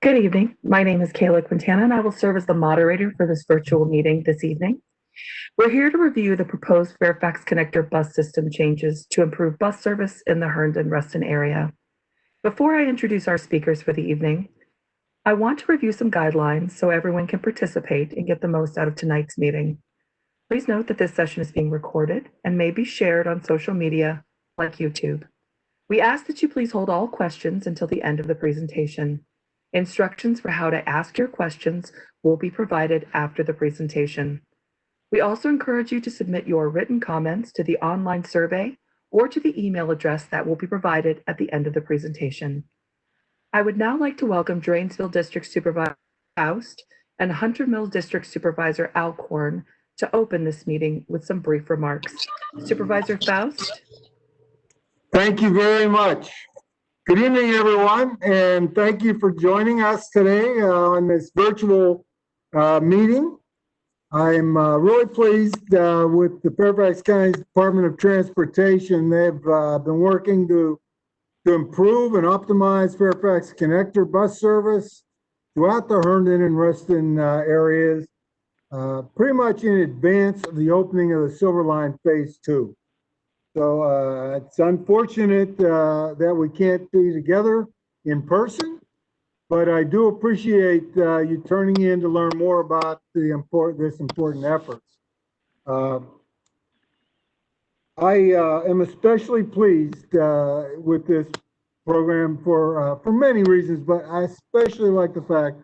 Good evening. My name is Kayla Quintana, and I will serve as the moderator for this virtual meeting this evening. We're here to review the proposed Fairfax Connector bus system changes to improve bus service in the Herndon-Reston area. Before I introduce our speakers for the evening, I want to review some guidelines so everyone can participate and get the most out of tonight's meeting. Please note that this session is being recorded and may be shared on social media like YouTube. We ask that you please hold all questions until the end of the presentation. Instructions for how to ask your questions will be provided after the presentation. We also encourage you to submit your written comments to the online survey or to the email address that will be provided at the end of the presentation. I would now like to welcome Dranesville District Supervisor Faust and Hunter Mills District Supervisor Alcorn to open this meeting with some brief remarks. Supervisor Faust. Thank you very much. Good evening, everyone, and thank you for joining us today on this virtual meeting. I'm really pleased with the Fairfax County Department of Transportation. They've been working to improve and optimize Fairfax Connector bus service throughout the Herndon and Reston areas, pretty much in advance of the opening of the Silver Line Phase 2. So it's unfortunate that we can't be together in person, but I do appreciate you turning in to learn more about this important effort. I am especially pleased with this program for many reasons, but I especially like the fact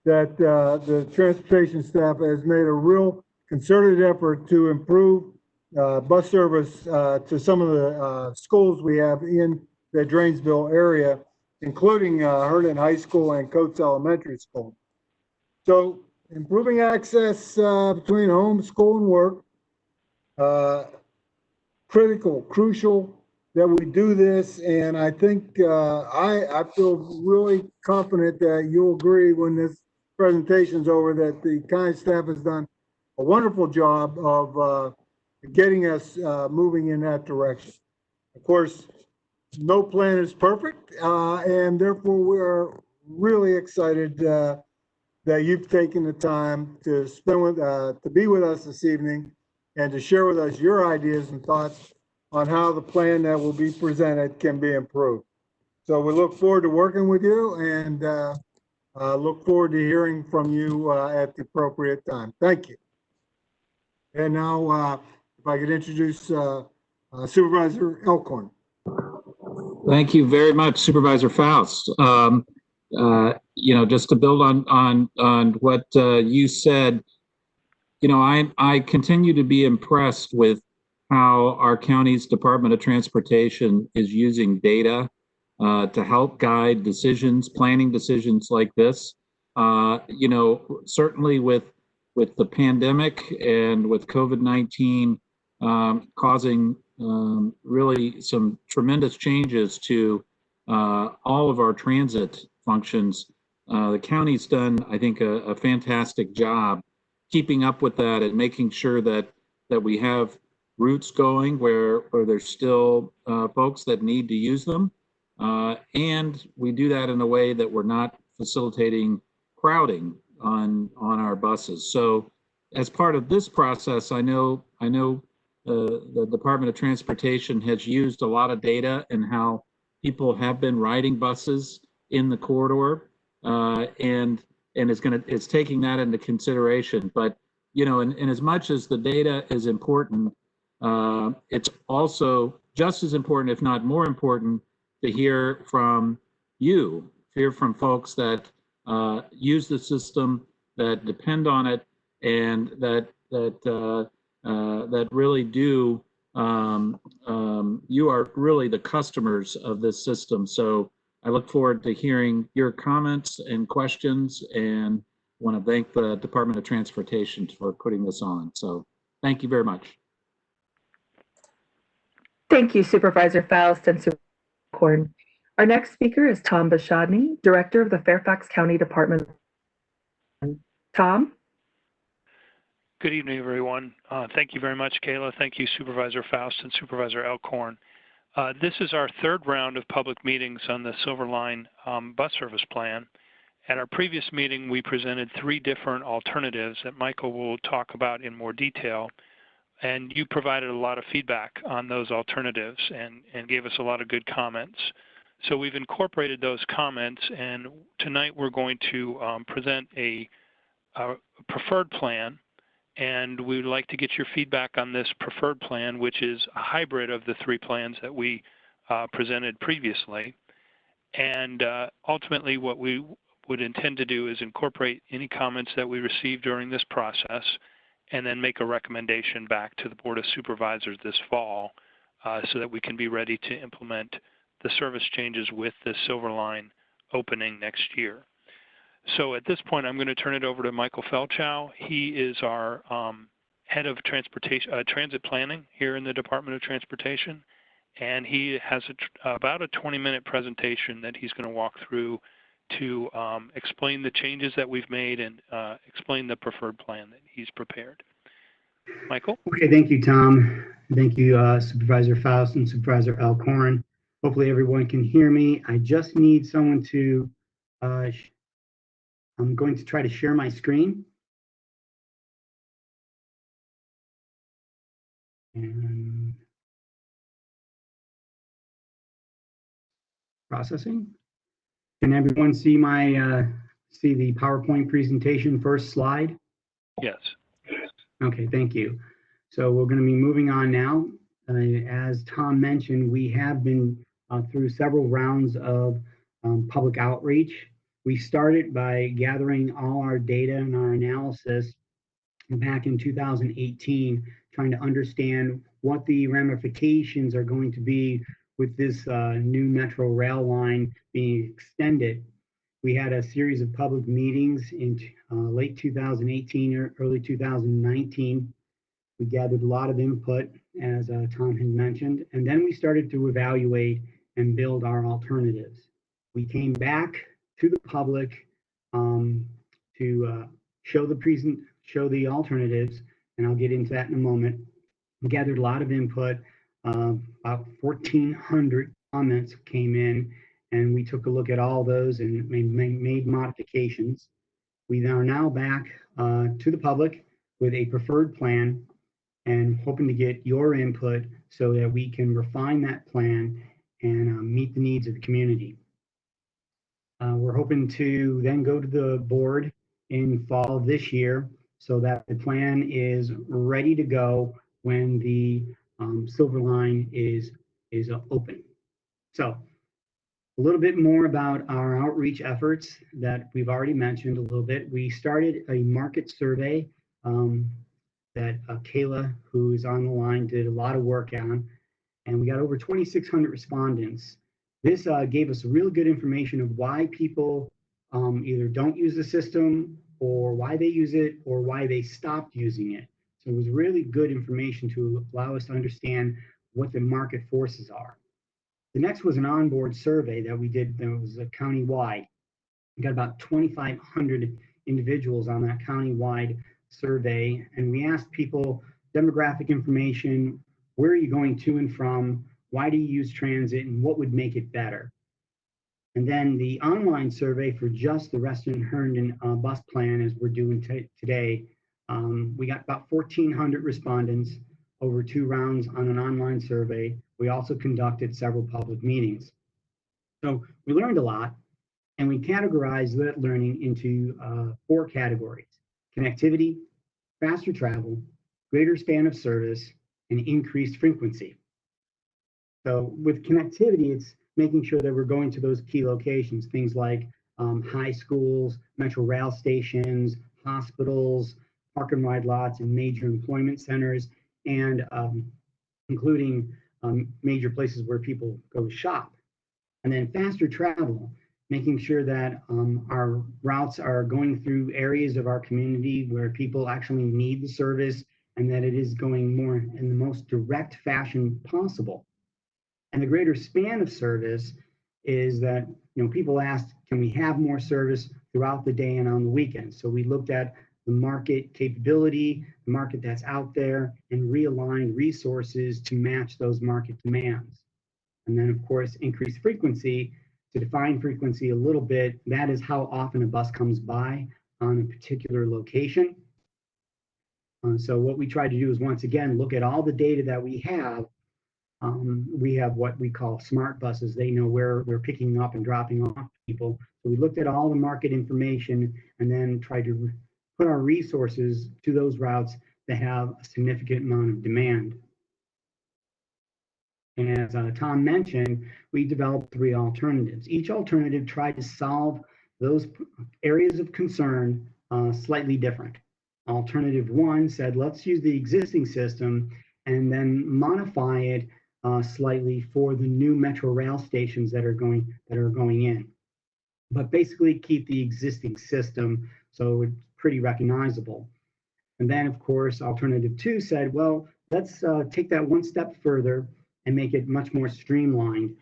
that the transportation staff has made a real concerted effort to improve bus service to some of the schools we have in the Dranesville area, including Herndon High School and Coates Elementary School. So improving access between home, school, and work, crucial that we do this. And I think I feel really confident that you'll agree when this presentation's over that the county staff has done a wonderful job of getting us moving in that direction. Of course, no plan is perfect, and therefore we are really excited that you've taken the time to be with us this evening and to share with us your ideas and thoughts on how the plan that will be presented can be improved. So we look forward to working with you and look forward to hearing from you at the appropriate time. Thank you. And now, if I could introduce Supervisor Alcorn. Thank you very much, Supervisor Faust. Just to build on what you said, I continue to be impressed with how our county's Department of Transportation is using data to help guide decisions, planning decisions like this. Certainly with the pandemic and with COVID-19 causing really some tremendous changes to all of our transit functions, the county's done, I think, a fantastic job keeping up with that and making sure that we have routes going where there's still folks that need to use them, and we do that in a way that we're not facilitating crowding on our buses. So as part of this process, I know the Department of Transportation has used a lot of data and how people have been riding buses in the corridor, and it's taking that into consideration. But in as much as the data is important, it's also just as important, if not more important, to hear from folks that use the system, that depend on it, and that really do. You are really the customers of this system. So I look forward to hearing your comments and questions, and want to thank the Department of Transportation for putting this on. So thank you very much. Thank you, Supervisor Faust and Supervisor Alcorn. Our next speaker is Tom Bashadny, Director of the Fairfax County Department. Tom? Good evening, everyone. Thank you very much, Kayla. Thank you, Supervisor Faust and Supervisor Alcorn. This is our third round of public meetings on the Silver Line bus service plan. At our previous meeting, we presented 3 different alternatives that Michael will talk about in more detail. And you provided a lot of feedback on those alternatives and gave us a lot of good comments. So we've incorporated those comments, and tonight we're going to present a preferred plan, and we would like to get your feedback on this preferred plan, which is a hybrid of the 3 plans that we presented previously. And ultimately what we would intend to do is incorporate any comments that we received during this process and then make a recommendation back to the Board of Supervisors this fall so that we can be ready to implement the service changes with the Silver Line opening next year. So at this point, I'm going to turn it over to Michael Felchow. He is our head of transit planning here in the Department of Transportation, and he has about a 20-minute presentation that he's going to walk through to explain the changes that we've made and explain the preferred plan that he's prepared. Michael? Okay, thank you, Tom. Thank you, Supervisor Faust and Supervisor Alcorn. Hopefully everyone can hear me. I just need someone to, I'm going to try to share my screen. And processing. Can everyone see my, see the PowerPoint presentation first slide? Yes. Okay, thank you. So we're going to be moving on now. As Tom mentioned, we have been through several rounds of public outreach. We started by gathering all our data and our analysis back in 2018, trying to understand what the ramifications are going to be with this new metro rail line being extended. We had a series of public meetings in late 2018 or early 2019. We gathered a lot of input, as Tom had mentioned, and then we started to evaluate and build our alternatives. We came back to the public to show the alternatives, and I'll get into that in a moment. We gathered a lot of input. About 1,400 comments came in, and we took a look at all those and made modifications. We are now back to the public with a preferred plan and hoping to get your input so that we can refine that plan and meet the needs of the community. We're hoping to then go to the board in fall this year so that the plan is ready to go when the Silver Line is open. So a little bit more about our outreach efforts that we've already mentioned a little bit. We started a market survey that Kayla, who is on the line, did a lot of work on, and we got over 2,600 respondents. This gave us really good information of why people either don't use the system, or why they use it, or why they stopped using it. So it was really good information to allow us to understand what the market forces are. The next was an onboard survey that we did that was county-wide. We got about 2,500 individuals on that county-wide survey, and we asked people demographic information, where are you going to and from, why do you use transit, and what would make it better. And then the online survey for just the Reston-Herndon bus plan, as we're doing today, we got about 1,400 respondents over 2 rounds on an online survey. We also conducted several public meetings. So we learned a lot, and we categorized that learning into 4 categories: connectivity, faster travel, greater span of service, and increased frequency. So with connectivity, it's making sure that we're going to those key locations, things like high schools, metro rail stations, hospitals, park and ride lots, and major employment centers, and including major places where people go shop. And then faster travel, making sure that our routes are going through areas of our community where people actually need the service, and that it is going more in the most direct fashion possible. And the greater span of service is that, you know, people asked, can we have more service throughout the day and on the weekends? So we looked at the market capability, the market that's out there, and realigned resources to match those market demands. And then, of course, increased frequency To define frequency a little bit, that is how often a bus comes by on a particular location. So what we try to do is, once again, look at all the data that we have. We have what we call smart buses. They know where they're picking up and dropping off people. So we looked at all the market information and then tried to put our resources to those routes that have a significant amount of demand. And as Tom mentioned, we developed 3 alternatives. Each alternative tried to solve those areas of concern slightly different. Alternative 1 said, let's use the existing system and then modify it slightly for the new metro rail stations that are going in. But basically keep the existing system so it's pretty recognizable. And then, of course, alternative 2 said, well, let's take that one step further and make it much more streamlined,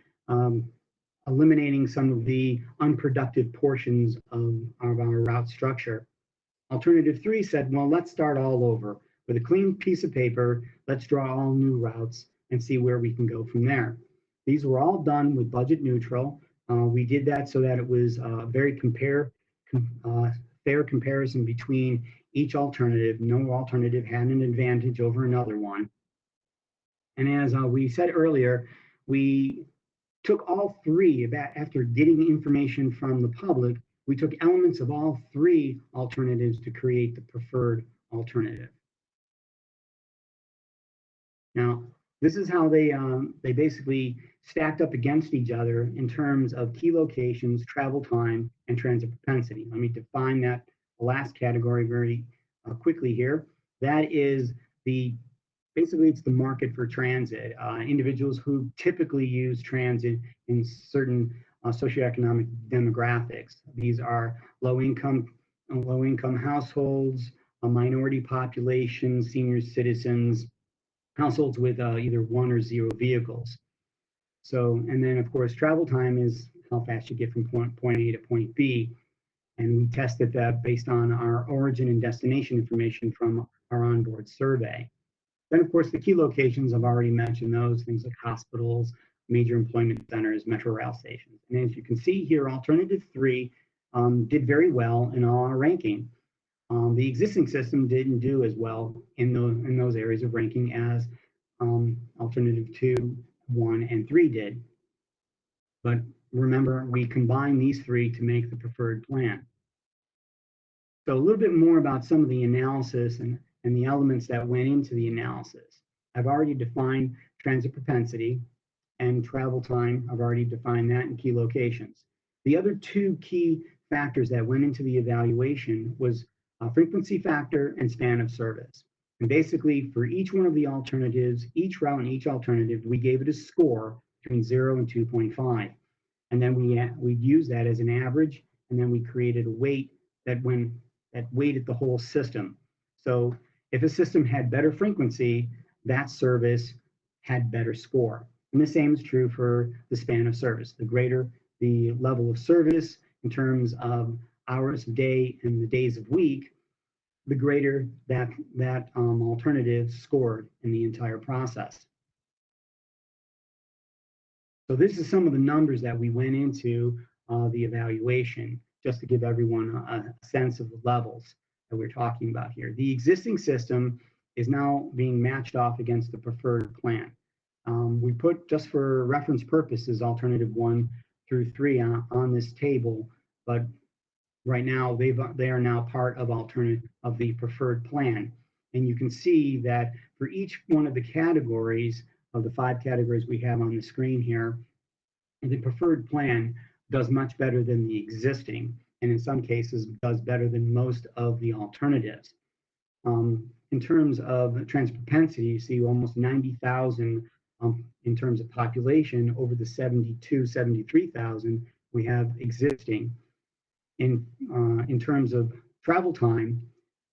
eliminating some of the unproductive portions of our route structure. Alternative 3 said, well, let's start all over. With a clean piece of paper, let's draw all new routes and see where we can go from there. These were all done with budget neutral. We did that so that it was a very fair comparison between each alternative. No alternative had an advantage over another one. And as we said earlier, we took all 3, after getting information from the public, we took elements of all 3 alternatives to create the preferred alternative. Now, this is how they basically stacked up against each other in terms of key locations, travel time, and transit propensity. Let me define that last category very quickly here. That is basically it's the market for transit. Individuals who typically use transit in certain socioeconomic demographics. These are low-income households, a minority population, senior citizens, households with either 1 or 0 vehicles. So, and then of course, travel time is how fast you get from point A to point B. And we tested that based on our origin and destination information from our onboard survey. Then, of course, the key locations, I've already mentioned those, things like hospitals, major employment centers, metro rail stations. And as you can see here, alternative 3 did very well in all our ranking. The existing system didn't do as well in those areas of ranking as alternative 2, 1, and 3 did. But remember, we combined these 3 to make the preferred plan. So a little bit more about some of the analysis and the elements that went into the analysis. I've already defined transit propensity and travel time. I've already defined that in key locations. The other 2 key factors that went into the evaluation was frequency factor and span of service. And basically for each one of the alternatives, each route and each alternative, we gave it a score between 0 and 2.5. And then we used that as an average, and then we created a weight that weighted the whole system. So if a system had better frequency, that service had better score. And the same is true for the span of service. The greater the level of service in terms of hours of day and the days of week, the greater that alternative scored in the entire process. So this is some of the numbers that we went into the evaluation, just to give everyone a sense of the levels that we're talking about here. The existing system is now being matched off against the preferred plan. We put, just for reference purposes, alternative 1 through 3 on this table, but right now they are now part of the preferred plan. And you can see that for each one of the categories of the 5 categories we have on the screen here, the preferred plan does much better than the existing, and in some cases does better than most of the alternatives. In terms of transit propensity, you see almost 90,000 in terms of population over the 73,000 we have existing. In terms of travel time,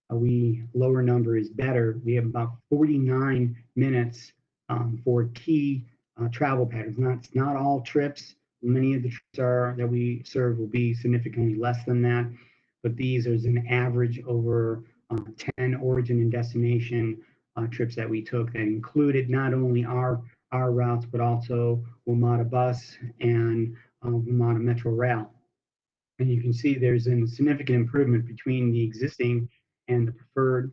lower number is better. We have about 49 minutes for key travel patterns. It's not all trips. Many of the trips that we serve will be significantly less than that, but these is an average over 10 origin and destination trips that we took that included not only our routes, but also WMATA bus and Vermont Metro Rail. And you can see there's a significant improvement between the existing and the preferred.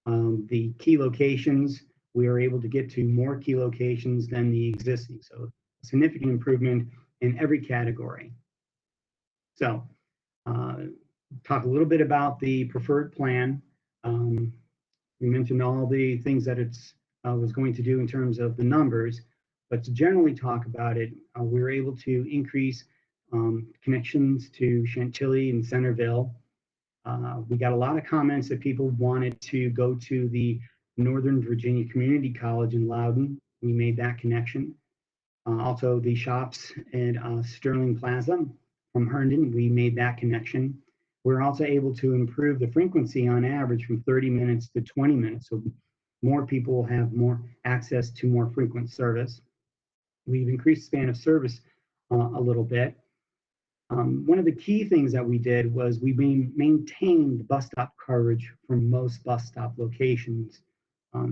The key locations, we are able to get to more key locations than the existing. So a significant improvement in every category. So talk a little bit about the preferred plan. We mentioned all the things that it's was going to do in terms of the numbers, but to generally talk about it, we were able to increase connections to Chantilly and Centerville. We got a lot of comments that people wanted to go to the Northern Virginia Community College in Loudon. We made that connection. Also the shops at Sterling Plaza from Herndon, we made that connection. We're also able to improve the frequency on average from 30 minutes to 20 minutes. So more people will have more access to more frequent service. We've increased span of service a little bit. One of the key things that we did was we maintained bus stop coverage for most bus stop locations.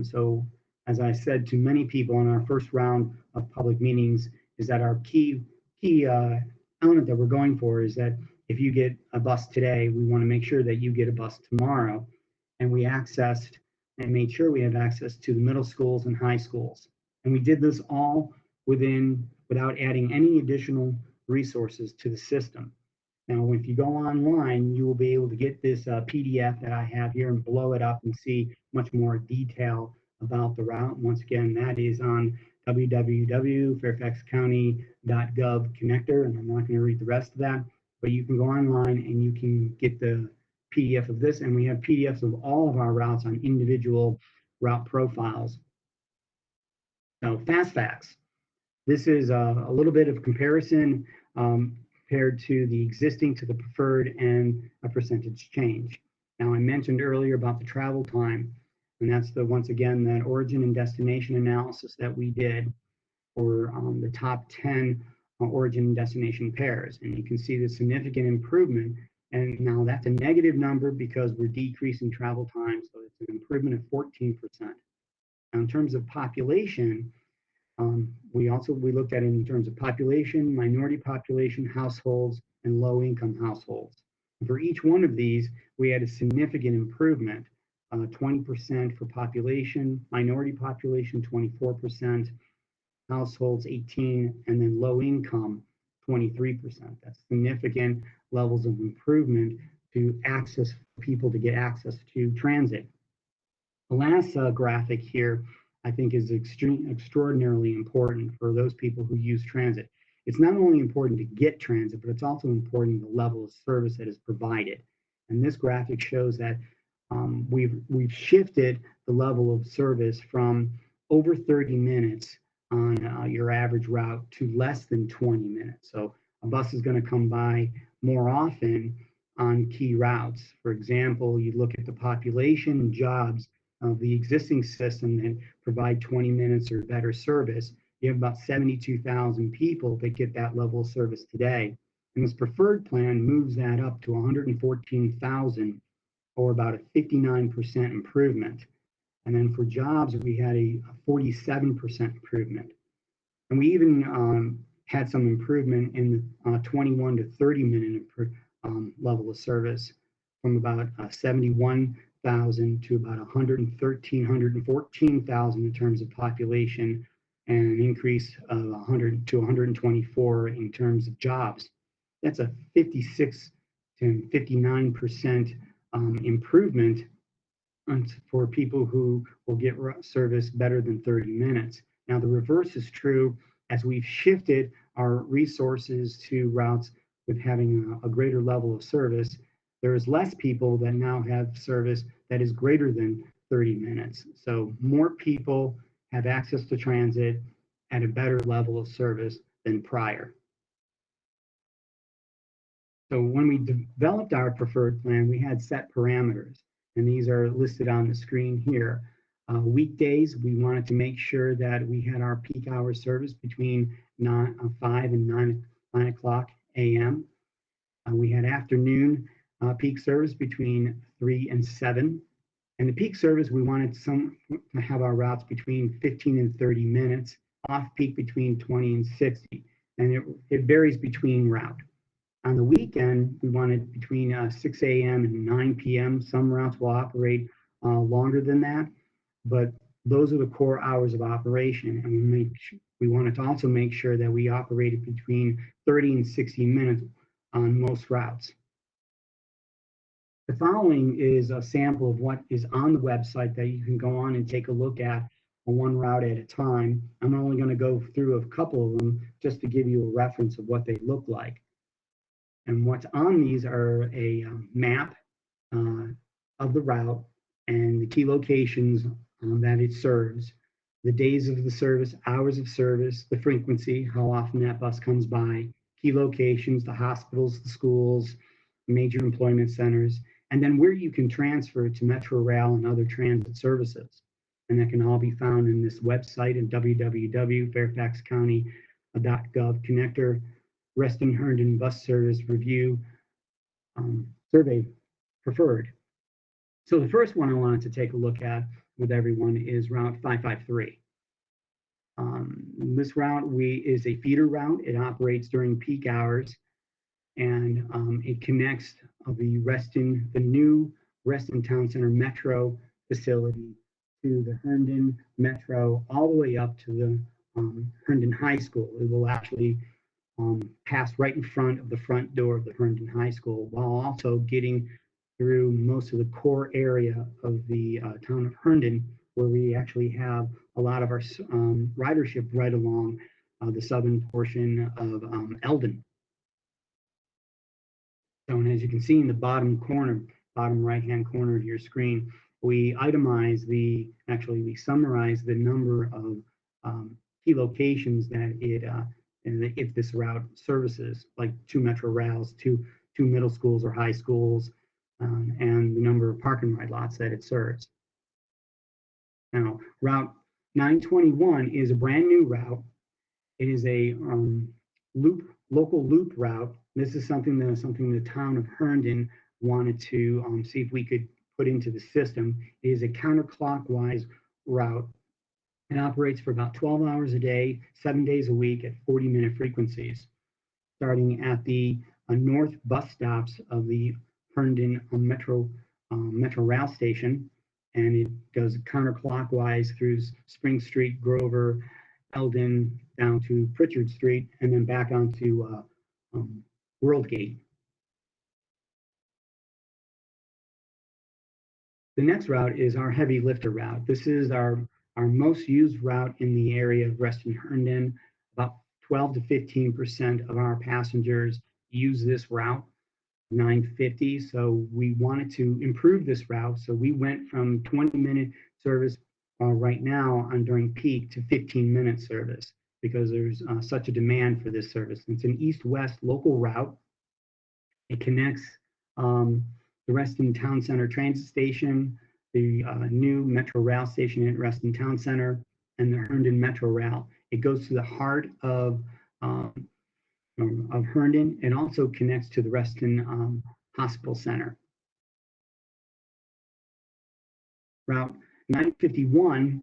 So as I said to many people in our first round of public meetings, is that our key element that we're going for is that if you get a bus today, we want to make sure that you get a bus tomorrow. And we accessed and made sure we have access to the middle schools and high schools. And we did this all without adding any additional resources to the system. Now, if you go online, you will be able to get this PDF that I have here and blow it up and see much more detail about the route. Once again, that is on www.fairfaxcounty.gov connector, and I'm not going to read the rest of that, but you can go online and you can get the PDF of this, and we have PDFs of all of our routes on individual route profiles. Now, fast facts. This is a little bit of comparison compared to the existing to the preferred and a percentage change. Now, I mentioned earlier about the travel time, and that's once again, that origin and destination analysis that we did for the top 10 origin and destination pairs. And you can see the significant improvement. And now that's a negative number because we're decreasing travel time. So it's an improvement of 14%. Now, in terms of population, we looked at it in terms of population, minority population, households, and low income households. And for each one of these, we had a significant improvement, 20% for population, minority population, 24%, households, 18%, and then low income, 23%. That's significant levels of improvement to access people to get access to transit. The last graphic here, I think, is extraordinarily important for those people who use transit. It's not only important to get transit, but it's also important the level of service that is provided. And this graphic shows that we've shifted the level of service from over 30 minutes on your average route to less than 20 minutes. So a bus is going to come by more often on key routes. For example, you look at the population and jobs of the existing system that provide 20 minutes or better service. You have about 72,000 people that get that level of service today. And this preferred plan moves that up to 114,000, or about a 59% improvement. And then for jobs, we had a 47% improvement. And we even had some improvement in the 21 to 30 minute level of service, from about 71,000 to about 114,000 in terms of population, and an increase of 100 to 124 in terms of jobs. That's a 56 to 59% improvement for people who will get service better than 30 minutes. Now, the reverse is true. As we've shifted our resources to routes with having a greater level of service, there is less people that now have service that is greater than 30 minutes. So more people have access to transit at a better level of service than prior. So when we developed our preferred plan, we had set parameters, and these are listed on the screen here. Weekdays, we wanted to make sure that we had our peak hour service between 5 and 9 o'clock a.m. We had afternoon peak service between 3 and 7. And the peak service, we wanted to have our routes between 15 and 30 minutes, off peak between 20 and 60. and it varies between route. On the weekend, we want it between 6 a.m. and 9 p.m. Some routes will operate longer than that, but those are the core hours of operation. And we want to also make sure that we operate it between 30 and 60 minutes on most routes. The following is a sample of what is on the website that you can go on and take a look at one route at a time. I'm only going to go through a couple of them just to give you a reference of what they look like. And what's on these are a map of the route and the key locations that it serves, the days of the service, hours of service, the frequency, how often that bus comes by, key locations, the hospitals, the schools, major employment centers, and then where you can transfer to Metro Rail and other transit services. And that can all be found in this website at www.fairfaxcounty.gov connector Reston-Herndon bus service review survey preferred. So the first one I wanted to take a look at with everyone is Route 553. This route is a feeder route. It operates during peak hours, and it connects the new Reston Town Center Metro facility to the Herndon Metro, all the way up to the Herndon High School. It will actually pass right in front of the front door of the Herndon High School, while also getting through most of the core area of the town of Herndon, where we actually have a lot of our ridership right along the southern portion of Eldon. So, and as you can see in the bottom right-hand corner of your screen, we itemize we summarize the number of key locations that if this route services, like 2 Metro Rails, two middle schools or high schools, and the number of park and ride lots that it serves. Now, Route 921 is a brand new route. It is a local loop route. This is something the town of Herndon wanted to see if we could put into the system. It is a counterclockwise route. It operates for about 12 hours a day, 7 days a week at 40-minute frequencies, starting at the north bus stops of the Herndon Metro Rail Station, and it goes counterclockwise through Spring Street, Grover, Eldon, down to Pritchard Street, and then back onto World Gate. The next route is our heavy lifter route. This is our most used route in the area of Reston-Herndon. About 12 to 15% of our passengers use this route, 950. So we wanted to improve this route. So we went from 20-minute service right now during peak to 15-minute service, because there's such a demand for this service. It's an east-west local route. It connects the Reston Town Center Transit Station, the new Metro Rail Station at Reston Town Center, and the Herndon Metro Rail. It goes to the heart of Herndon, and also connects to the Reston Hospital Center. Route 951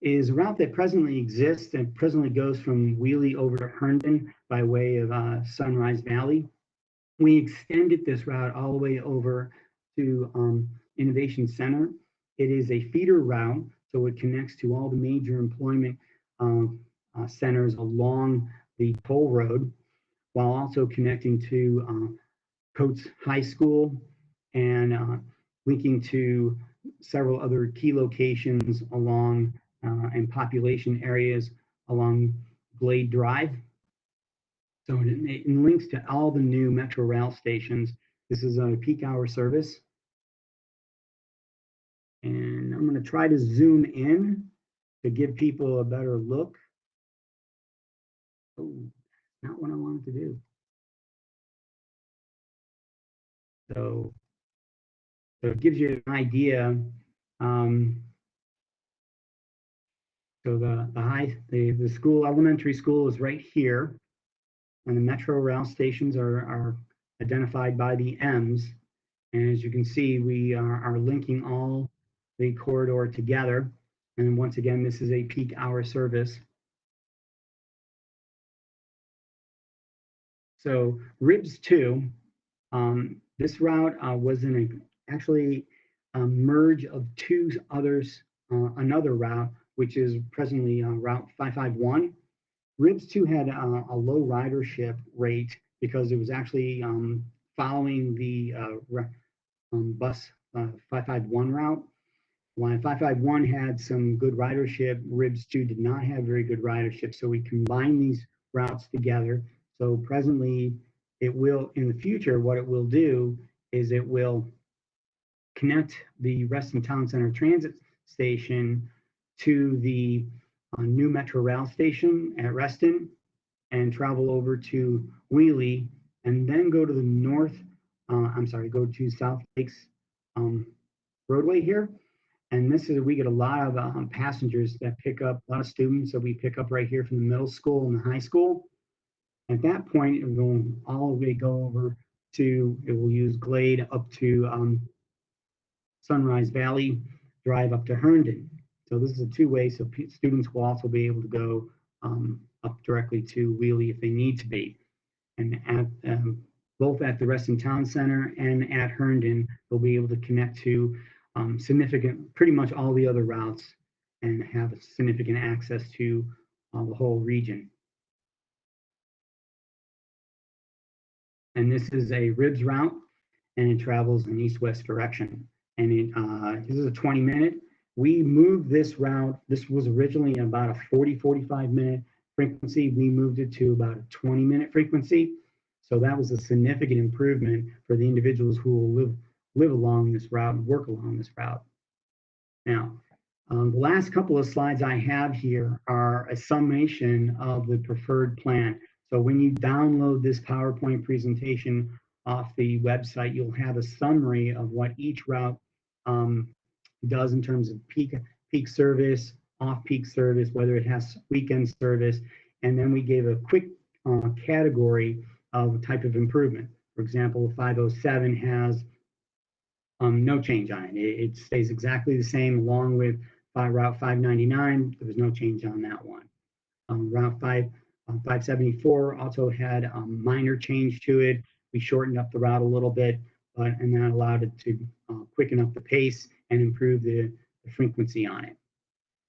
is a route that presently exists and presently goes from Wheelie over to Herndon by way of Sunrise Valley. We extended this route all the way over to Innovation Center. It is a feeder route, so it connects to all the major employment centers along the toll road, while also connecting to Coates High School and linking to several other key locations along and population areas along Glade Drive. So it links to all the new Metro Rail stations. This is a peak hour service. And I'm going to try to zoom in to give people a better look. Oh, not what I wanted to do. So it gives you an idea. So the school, elementary school, is right here, and the Metro Rail stations are identified by the M's. And as you can see, we are linking all the corridor together. And once again, this is a peak hour service. So Ribs 2, this route was actually a merge of two others, another route, which is presently Route 551. Ribs 2 had a low ridership rate because it was actually following the bus 551 route. While 551 had some good ridership, Ribs 2 did not have very good ridership. So we combined these routes together. So presently, it will, in the future, what it will do is it will connect the Reston Town Center Transit Station to the new Metro Rail station at Reston and travel over to Wheelie and then go to the go to South Lakes roadway here. And this is, we get a lot of passengers that pick up, a lot of students that we pick up right here from the middle school and the high school. At that point, it will all the way go over to, it will use Glade up to Sunrise Valley, drive up to Herndon. So this is a two-way, so students will also be able to go up directly to Wheelie if they need to be. And at both at the Reston Town Center and at Herndon, they'll be able to connect to significant, pretty much all the other routes and have significant access to the whole region. And this is a Ribs route, and it travels in east-west direction. And this is a 20-minute. We moved this route. This was originally about a 45 minute frequency. We moved it to about a 20-minute frequency. So that was a significant improvement for the individuals who will live along this route and work along this route. Now, the last couple of slides I have here are a summation of the preferred plan. So when you download this PowerPoint presentation off the website, you'll have a summary of what each route does in terms of peak service, off-peak service, whether it has weekend service, and then we gave a quick category of type of improvement. For example, 507 has no change on it. It stays exactly the same, along with Route 599. There was no change on that one. Route 574 also had a minor change to it. We shortened up the route a little bit, and that allowed it to quicken up the pace and improve the frequency on it.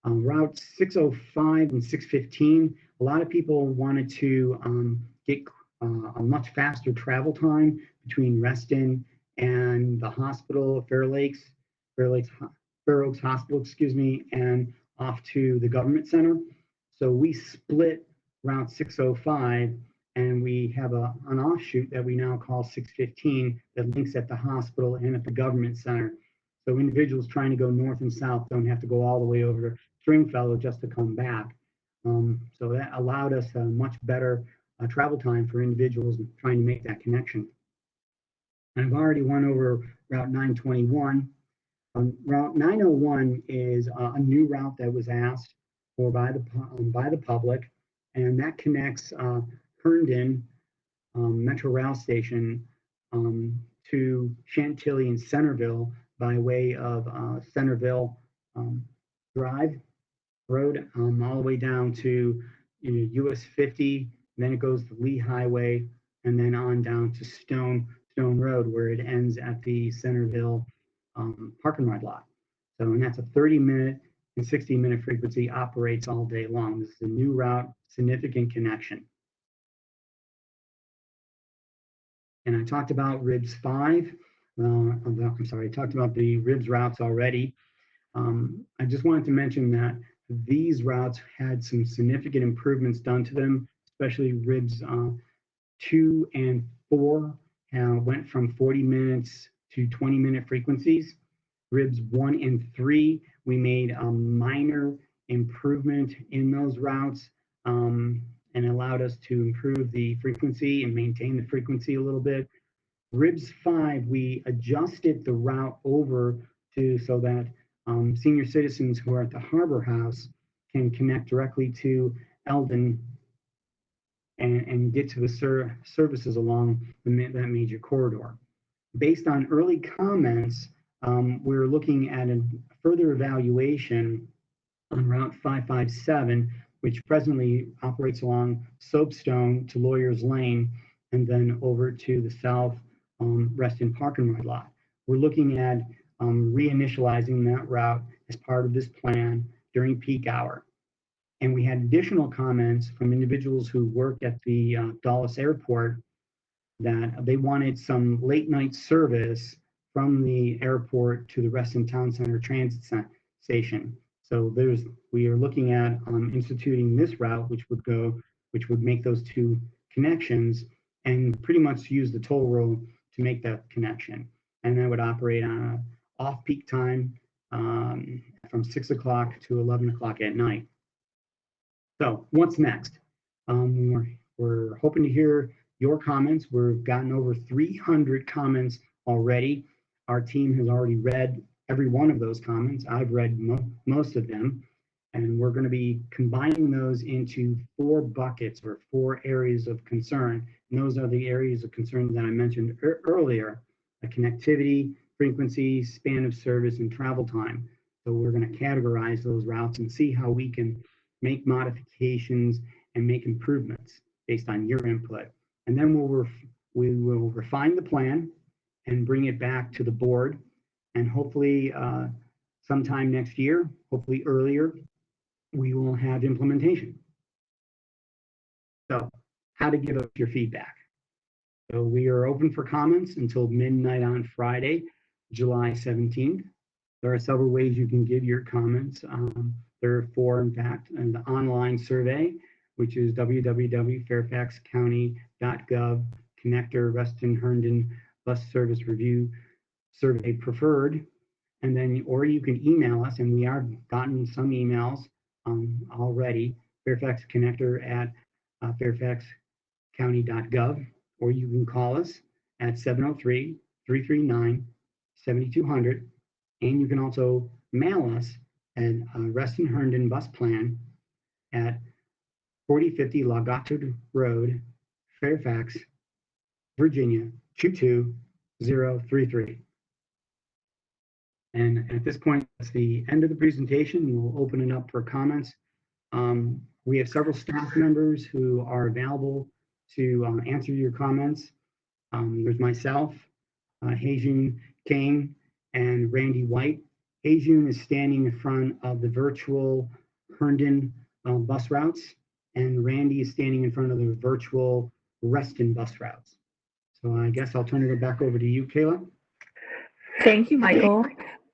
Route 605 and 615, a lot of people wanted to get a much faster travel time between Reston and the hospital, Fair Oaks Hospital, excuse me, and off to the government center. So we split Route 605 and we have an offshoot that we now call 615 that links at the hospital and at the government center. So individuals trying to go north and south don't have to go all the way over to Stringfellow just to come back. So that allowed us a much better travel time for individuals trying to make that connection. And I've already went over Route 921. Route 901 is a new route that was asked for by the public, and that connects Herndon Metro Rail Station to Chantilly and Centerville by way of Centerville Drive Road, all the way down to US 50. Then it goes to Lee Highway, and then on down to Stone Road, where it ends at the Centerville park and ride lot. So, and that's a 30-minute and 60-minute frequency, operates all day long. This is a new route, significant connection. And I talked about Ribs 5. I'm sorry, I talked about the Ribs routes already. I just wanted to mention that these routes had some significant improvements done to them, especially Ribs 2 and 4 went from 40 minutes to 20-minute frequencies. Ribs 1 and 3, we made a minor improvement in those routes and allowed us to improve the frequency and maintain the frequency a little bit. Ribs 5, we adjusted the route over to so that senior citizens who are at the Harbor House can connect directly to Eldon and get to the services along that major corridor. Based on early comments, we're looking at a further evaluation on Route 557, which presently operates along Soapstone to Lawyers Lane and then over to the south Reston Park and Ride lot. We're looking at reinitializing that route as part of this plan during peak hour. And we had additional comments from individuals who work at the Dulles Airport that they wanted some late night service from the airport to the Reston Town Center Transit Station. So we are looking at instituting this route, which would make those two connections and pretty much use the toll road to make that connection. And that would operate on a off-peak time from 6 o'clock to 11 o'clock at night. So what's next? We're hoping to hear your comments. We've gotten over 300 comments already. Our team has already read every one of those comments. I've read most of them, and we're going to be combining those into 4 buckets or 4 areas of concern. And those are the areas of concern that I mentioned earlier: the connectivity, frequency, span of service, and travel time. So we're going to categorize those routes and see how we can make modifications and make improvements based on your input. And then we will refine the plan and bring it back to the board. And hopefully sometime next year, hopefully earlier, we will have implementation. So how to give us your feedback. So we are open for comments until midnight on Friday, July 17th. There are several ways you can give your comments. There are 4, in fact, and the online survey, which is www.fairfaxcounty.gov, connector Reston-Herndon bus service review survey preferred. And then, or you can email us, and we are gotten some emails already, Fairfax connector at fairfaxcounty.gov, or you can call us at 703-339-7200. And you can also mail us at Reston-Herndon bus plan at 4050 Logotard Road, Fairfax, Virginia, 22033. And at this point, that's the end of the presentation. We'll open it up for comments. We have several staff members who are available to answer your comments. There's myself, Haejun Kang, and Randy White. Haejun is standing in front of the virtual Herndon bus routes, and Randy is standing in front of the virtual Reston bus routes. So I guess I'll turn it back over to you, Kayla. Thank you, Michael.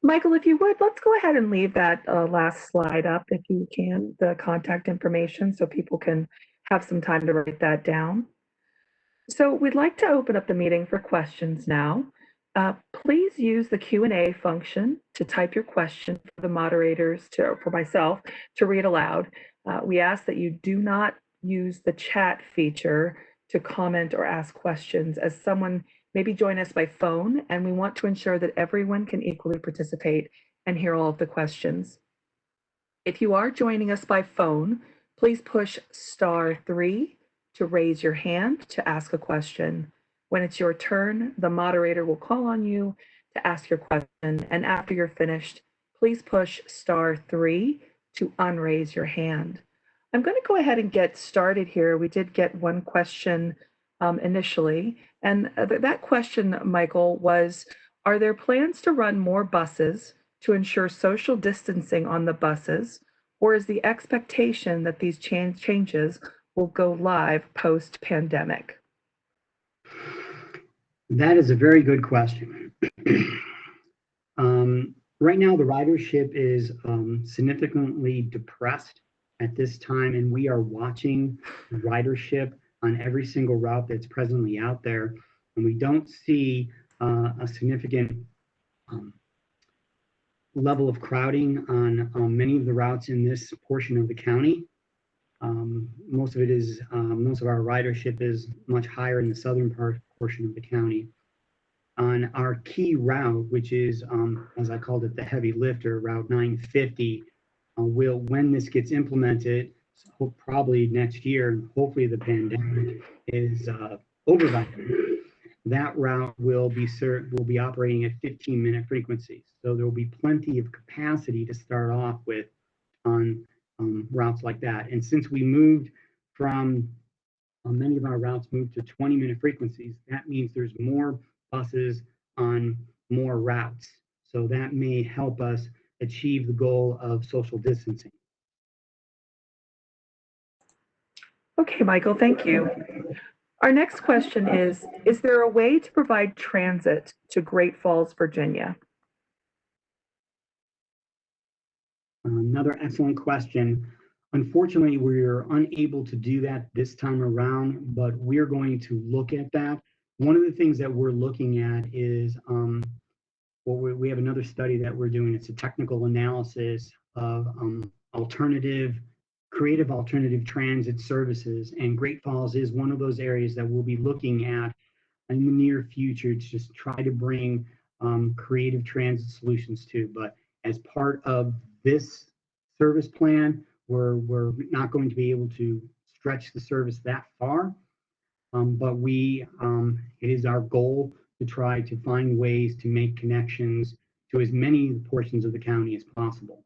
Michael, if you would, let's go ahead and leave that last slide up if you can, the contact information, so people can have some time to write that down. So we'd like to open up the meeting for questions now. Please use the Q&A function to type your question for the moderators, for myself, to read aloud. We ask that you do not use the chat feature to comment or ask questions, as someone maybe join us by phone, and we want to ensure that everyone can equally participate and hear all of the questions. If you are joining us by phone, please push *3 to raise your hand to ask a question. When it's your turn, the moderator will call on you to ask your question, and after you're finished, please push *3 to unraise your hand. I'm going to go ahead and get started here. We did get one question initially, and that question, Michael, was, are there plans to run more buses to ensure social distancing on the buses, or is the expectation that these changes will go live post-pandemic? That is a very good question. Right now, the ridership is significantly depressed at this time, and we are watching ridership on every single route that's presently out there, and we don't see a significant level of crowding on many of the routes in this portion of the county. Most of our ridership is much higher in the southern portion of the county. On our key route, which is, as I called it, the heavy lifter, Route 950, when this gets implemented, probably next year, and hopefully the pandemic is over by then, that route will be operating at 15-minute frequencies. So there will be plenty of capacity to start off with on routes like that. And since we moved from many of our routes move to 20-minute frequencies. That means there's more buses on more routes. So that may help us achieve the goal of social distancing. Okay, Michael, thank you. Our next question is there a way to provide transit to Great Falls, Virginia? Another excellent question. Unfortunately, we're unable to do that this time around, but we're going to look at that. One of the things that we're looking at is, well, we have another study that we're doing. It's a technical analysis of creative alternative transit services. And Great Falls is one of those areas that we'll be looking at in the near future to just try to bring creative transit solutions to. But as part of this service plan, we're not going to be able to stretch the service that far. But it is our goal to try to find ways to make connections to as many portions of the county as possible.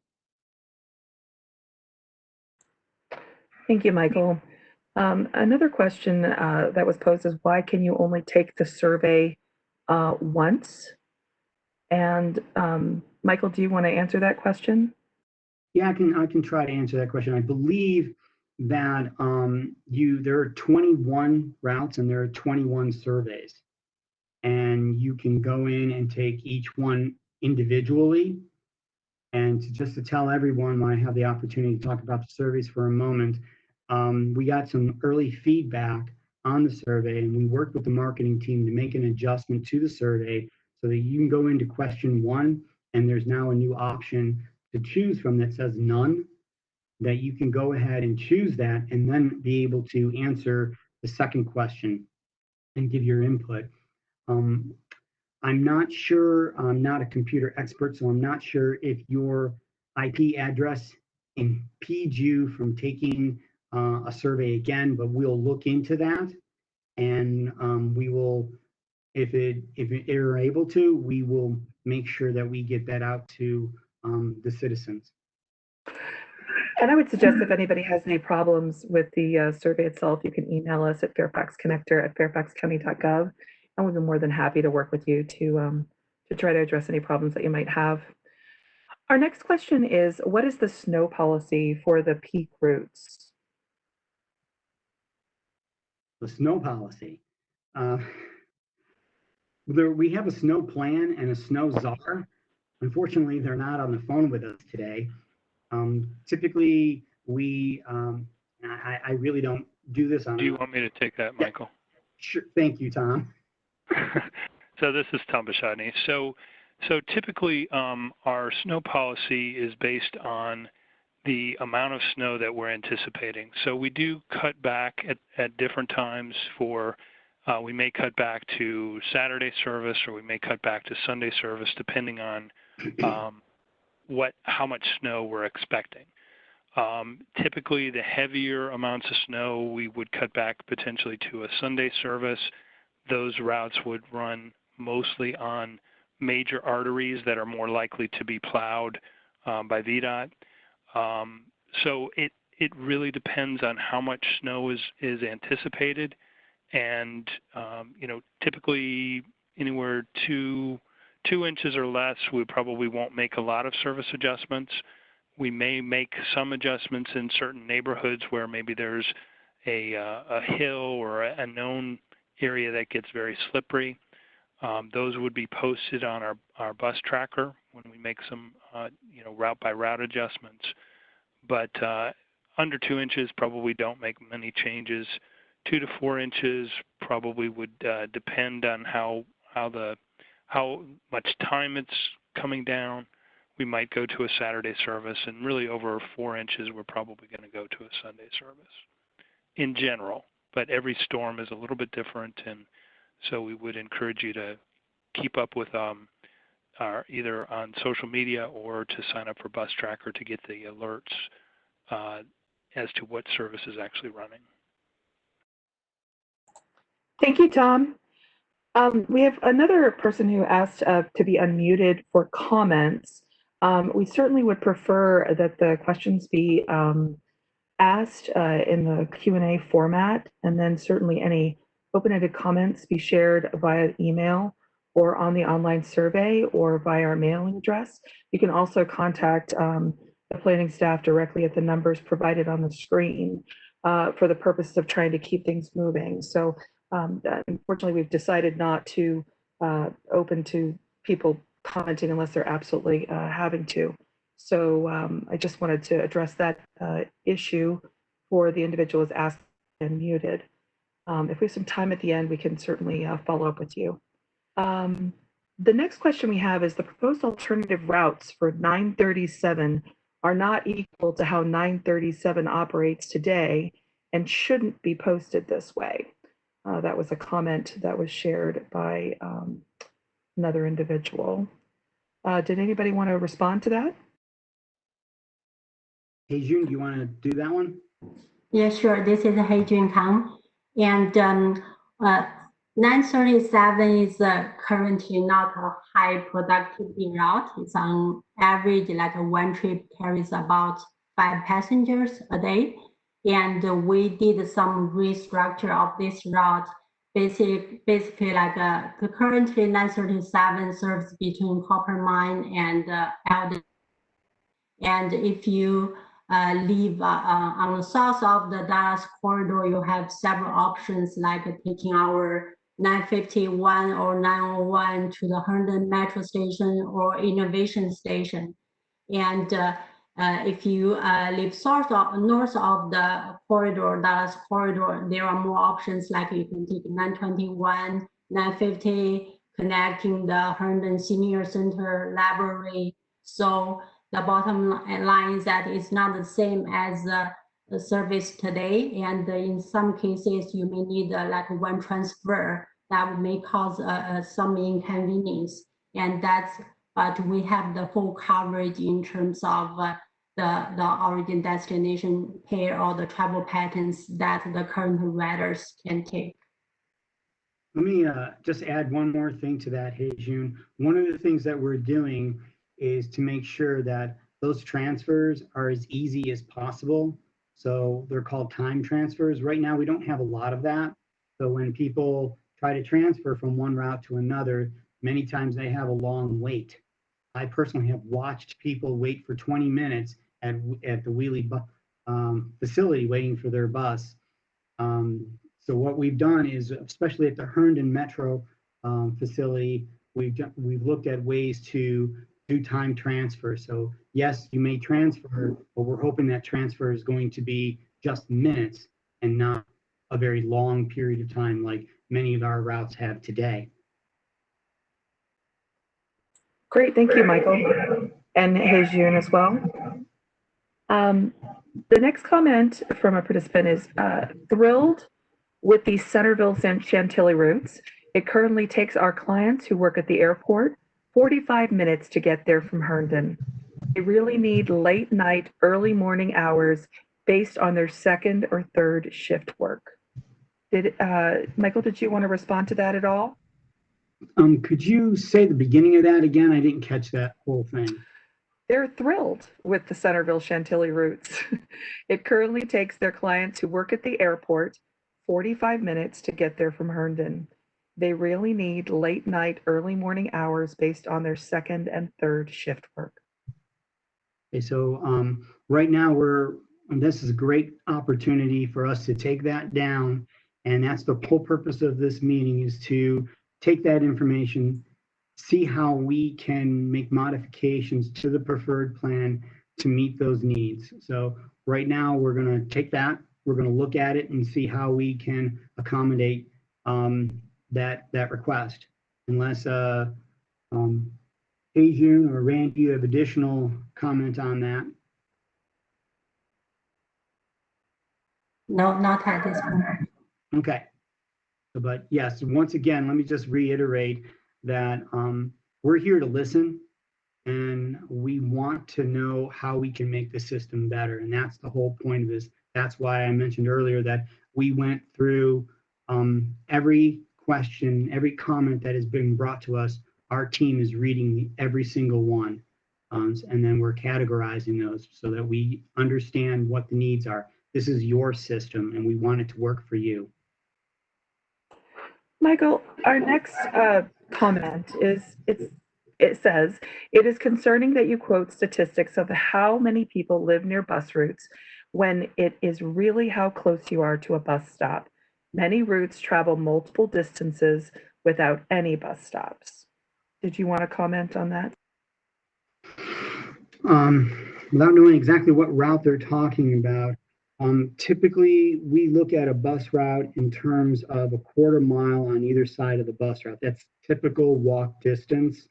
Thank you, Michael. Another question that was posed is why can you only take the survey once? And Michael, do you want to answer that question? Yeah, I can try to answer that question. I believe that there are 21 routes and there are 21 surveys, and you can go in and take each one individually. And just to tell everyone, when I have the opportunity to talk about the surveys for a moment, we got some early feedback on the survey, and we worked with the marketing team to make an adjustment to the survey so that you can go into question 1, and there's now a new option to choose from that says none, that you can go ahead and choose that and then be able to answer the second question and give your input. I'm not sure, I'm not a computer expert, so I'm not sure if your IP address impedes you from taking a survey again, but we'll look into that. And we will, if you're able to, we will make sure that we get that out to the citizens. And I would suggest if anybody has any problems with the survey itself, you can email us at fairfaxconnector@fairfaxcounty.gov, and we'll be more than happy to work with you to try to address any problems that you might have. Our next question is, what is the snow policy for the peak routes? The snow policy. We have a snow plan and a snow czar. Unfortunately, they're not on the phone with us today. Typically, I really don't do this on. Do you want me to take that, Michael? Yeah. Sure. Thank you, Tom. So this is Tom Bashadny. So typically, our snow policy is based on the amount of snow that we're anticipating. So we do cut back at different times for, we may cut back to Saturday service or we may cut back to Sunday service depending on how much snow we're expecting. Typically, the heavier amounts of snow, we would cut back potentially to a Sunday service. Those routes would run mostly on major arteries that are more likely to be plowed by VDOT. So it really depends on how much snow is anticipated, and typically anywhere 2 inches or less, we probably won't make a lot of service adjustments. We may make some adjustments in certain neighborhoods where maybe there's a hill or a known area that gets very slippery. Those would be posted on our bus tracker when we make some route by route adjustments. But under 2 inches probably don't make many changes. 2 to 4 inches probably would depend on how much time it's coming down. We might go to a Saturday service, and really over 4 inches, we're probably going to go to a Sunday service in general. But every storm is a little bit different, and so we would encourage you to keep up with either on social media or to sign up for Bus Tracker to get the alerts as to what service is actually running. Thank you, Tom. We have another person who asked to be unmuted for comments. We certainly would prefer that the questions be asked in the Q&A format, and then certainly any open-ended comments be shared via email or on the online survey or via our mailing address. You can also contact the planning staff directly at the numbers provided on the screen for the purpose of trying to keep things moving. So unfortunately, we've decided not to open to people commenting unless they're absolutely having to. So I just wanted to address that issue for the individuals asked and muted. If we have some time at the end, we can certainly follow up with you. The next question we have is the proposed alternative routes for 937 are not equal to how 937 operates today and shouldn't be posted this way. That was a comment that was shared by another individual. Did anybody want to respond to that? Hey, June, do you want to do that one? Yeah, sure. This is Heijun Kang. And 937 is currently not a high productivity route. It's on average, like one trip carries about 5 passengers a day. And we did some restructure of this route. Basically like currently 937 serves between Copper Mine and Eldon. And if you leave on the south of the Dallas corridor, you have several options like taking our 951 or 901 to the Herndon Metro Station or Innovation Station. And if you live north of the corridor, Dallas corridor, there are more options like you can take 921, 950, connecting the Herndon Senior Center Library. So the bottom line is that it's not the same as the service today. And in some cases, you may need like one transfer that may cause some inconvenience. And that's, but we have the full coverage in terms of the origin destination pair or the travel patterns that the current riders can take. Let me just add one more thing to that, Hey June. One of the things that we're doing is to make sure that those transfers are as easy as possible. So they're called time transfers. Right now, we don't have a lot of that. So when people try to transfer from one route to another, many times they have a long wait. I personally have watched people wait for 20 minutes at the Wheelie facility waiting for their bus. So what we've done is, especially at the Herndon Metro facility, we've looked at ways to do time transfer. So yes, you may transfer, but we're hoping that transfer is going to be just minutes and not a very long period of time like many of our routes have today. Great, thank you, Michael. And Heijun as well. The next comment from a participant is thrilled with the Centerville Chantilly routes. It currently takes our clients who work at the airport 45 minutes to get there from Herndon. They really need late night, early morning hours based on their second or third shift work. Michael, did you want to respond to that at all? Could you say the beginning of that again? I didn't catch that whole thing. They're thrilled with the Centerville Chantilly routes. It currently takes their clients who work at the airport 45 minutes to get there from Herndon. They really need late night, early morning hours based on their second and third shift work. Okay, so right now this is a great opportunity for us to take that down. And that's the whole purpose of this meeting, is to take that information, see how we can make modifications to the preferred plan to meet those needs. So right now we're going to take that, we're going to look at it and see how we can accommodate that request. Unless Heijun or Randy, you have additional comment on that? No, not at this point. Okay. But yes, once again, let me just reiterate that we're here to listen, and we want to know how we can make the system better. And that's the whole point of this. That's why I mentioned earlier that we went through every question, every comment that has been brought to us. Our team is reading every single one. And then we're categorizing those so that we understand what the needs are. This is your system, and we want it to work for you. Michael, our next comment is it says, it is concerning that you quote statistics of how many people live near bus routes when it is really how close you are to a bus stop. Many routes travel multiple distances without any bus stops. Did you want to comment on that? Without knowing exactly what route they're talking about, typically we look at a bus route in terms of a quarter mile on either side of the bus route. That's typical walk distance.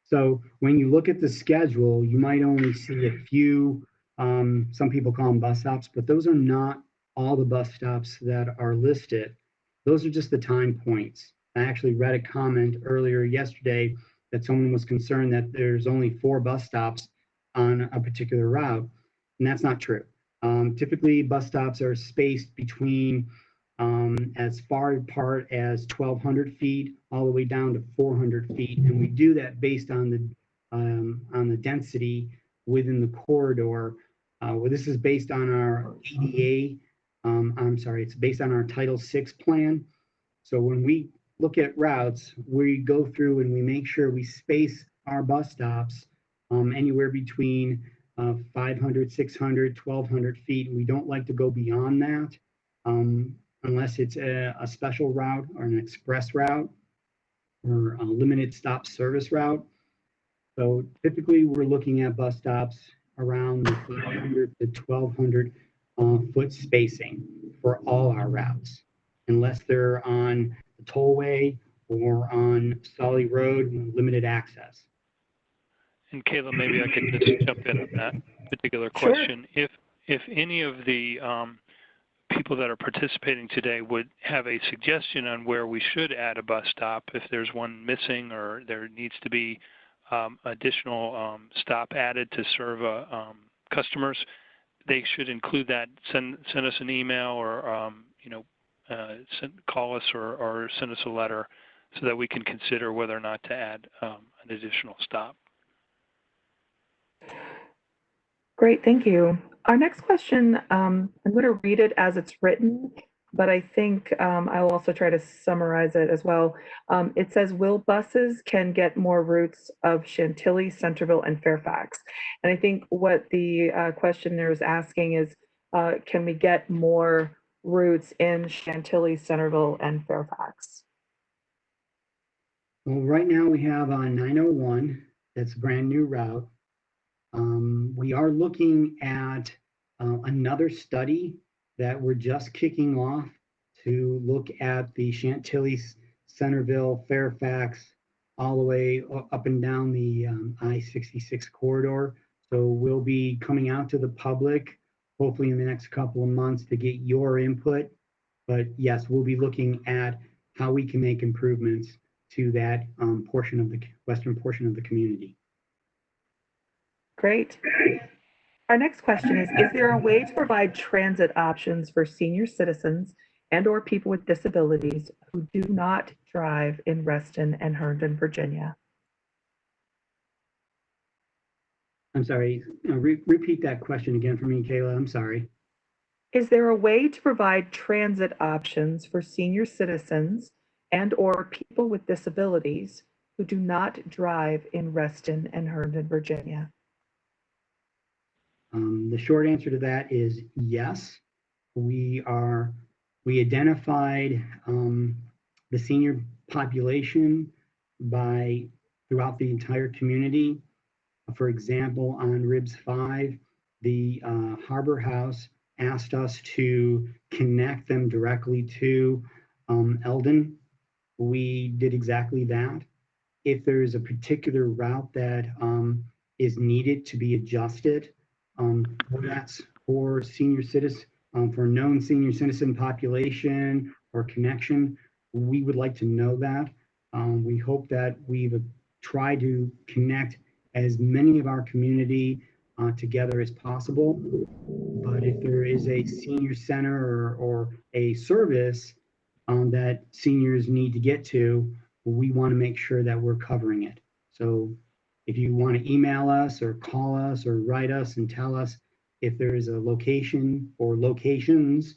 So when you look at the schedule, you might only see a few, some people call them bus stops, but those are not all the bus stops that are listed. Those are just the time points. I actually read a comment earlier yesterday that someone was concerned that there's only 4 bus stops on a particular route, and that's not true. Typically, bus stops are spaced between as far apart as 1,200 feet all the way down to 400 feet, and we do that based on the density within the corridor. Well, this is based on our ADA. I'm sorry, it's based on our Title VI plan. So when we look at routes, we go through and we make sure we space our bus stops anywhere between 500, 600, 1,200 feet. We don't like to go beyond that unless it's a special route or an express route or a limited stop service route. So typically we're looking at bus stops around the 500 to 1,200 foot spacing for all our routes, unless they're on the tollway or on Solly Road with limited access. And Kayla, maybe I could just jump in on that particular question. Sure. If any of the people that are participating today would have a suggestion on where we should add a bus stop, if there's one missing or there needs to be additional stop added to serve customers, they should include that. Send us an email or call us or send us a letter so that we can consider whether or not to add an additional stop. Great, thank you. Our next question, I'm going to read it as it's written, but I think I'll also try to summarize it as well. It says, will buses can get more routes of Chantilly, Centerville, and Fairfax? And I think what the questioner is asking is, can we get more routes in Chantilly, Centerville, and Fairfax? Well, right now we have 901, that's a brand new route. We are looking at another study that we're just kicking off to look at the Chantilly, Centerville, Fairfax, all the way up and down the I-66 corridor. So we'll be coming out to the public, hopefully in the next couple of months, to get your input. But yes, we'll be looking at how we can make improvements to that portion of the western portion of the community. Great. Our next question is there a way to provide transit options for senior citizens and or people with disabilities who do not drive in Reston and Herndon, Virginia? I'm sorry, repeat that question again for me, Kayla, I'm sorry. Is there a way to provide transit options for senior citizens and or people with disabilities who do not drive in Reston and Herndon, Virginia? The short answer to that is yes. We identified the senior population throughout the entire community. For example, on RIBS 5, the Harbor House asked us to connect them directly to Eldon. We did exactly that. If there is a particular route that is needed to be adjusted, that's for senior citizens, for known senior citizen population or connection, we would like to know that. We hope that we've tried to connect as many of our community together as possible. But if there is a senior center or a service that seniors need to get to, we want to make sure that we're covering it. So if you want to email us or call us or write us and tell us if there is a location or locations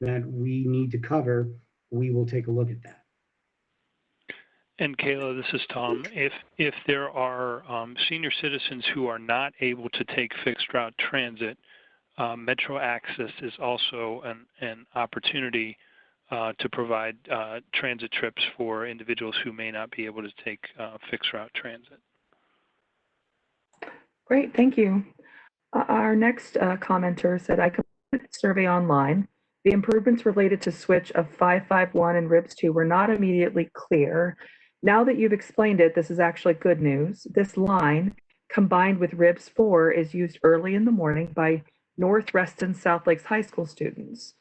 that we need to cover, we will take a look at that. And Kayla, this is Tom. If there are senior citizens who are not able to take fixed route transit, Metro Access is also an opportunity to provide transit trips for individuals who may not be able to take fixed route transit. Great, thank you. Our next commenter said, I completed the survey online. The improvements related to switch of 551 and RIBS 2 were not immediately clear. Now that you've explained it, this is actually good news. This line, combined with RIBS 4, is used early in the morning by North Reston South Lakes High School students.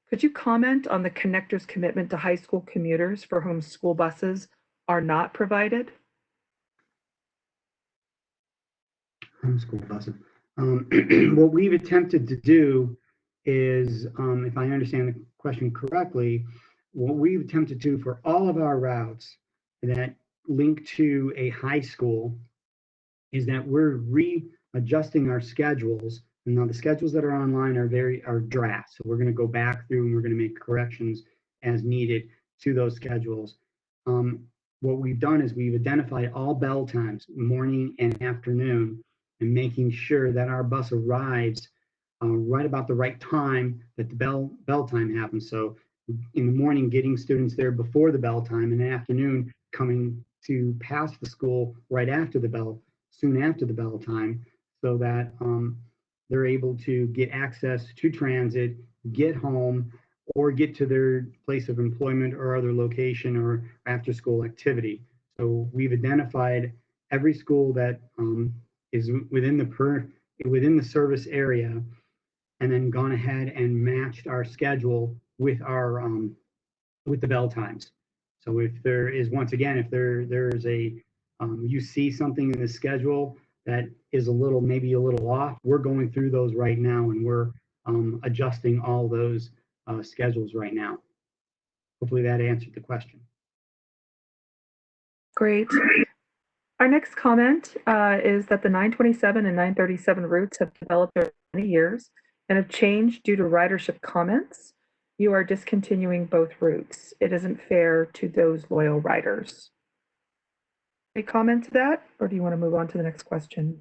Could you comment on the connector's commitment to high school commuters for whom school buses are not provided? Homeschool buses. What we've attempted to do is, if I understand the question correctly, what we've attempted to do for all of our routes that link to a high school is that we're readjusting our schedules. And now the schedules that are online are draft. So we're going to go back through and we're going to make corrections as needed to those schedules. What we've done is we've identified all bell times, morning and afternoon, and making sure that our bus arrives right about the right time that the bell time happens. So in the morning, getting students there before the bell time, in the afternoon, coming to pass the school right after the bell, soon after the bell time, so that they're able to get access to transit, get home, or get to their place of employment or other location or after school activity. So we've identified every school that is within the service area, and then gone ahead and matched our schedule with our with the bell times. So if there is, once again, if there's a you see something in the schedule that is maybe a little off, we're going through those right now, and we're adjusting all those schedules right now. Hopefully that answered the question. Great. Our next comment is that the 927 and 937 routes have developed over many years and have changed due to ridership comments. You are discontinuing both routes. It isn't fair to those loyal riders. Any comment to that, or do you want to move on to the next question?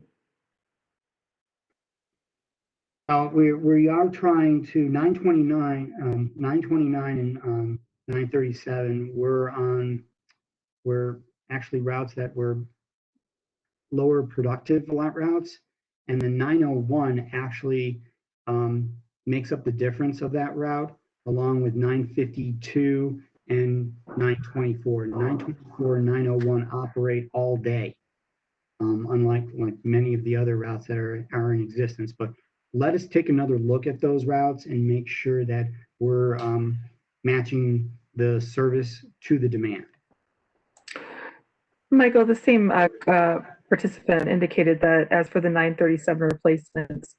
We are trying to 929, 929 and 937. We're actually routes that were lower productive routes, and the 901 actually makes up the difference of that route, along with 952 and 924. 924 and 901 operate all day, unlike many of the other routes that are in existence. But let us take another look at those routes and make sure that we're matching the service to the demand. Michael, the same participant indicated that as for the 937 replacements,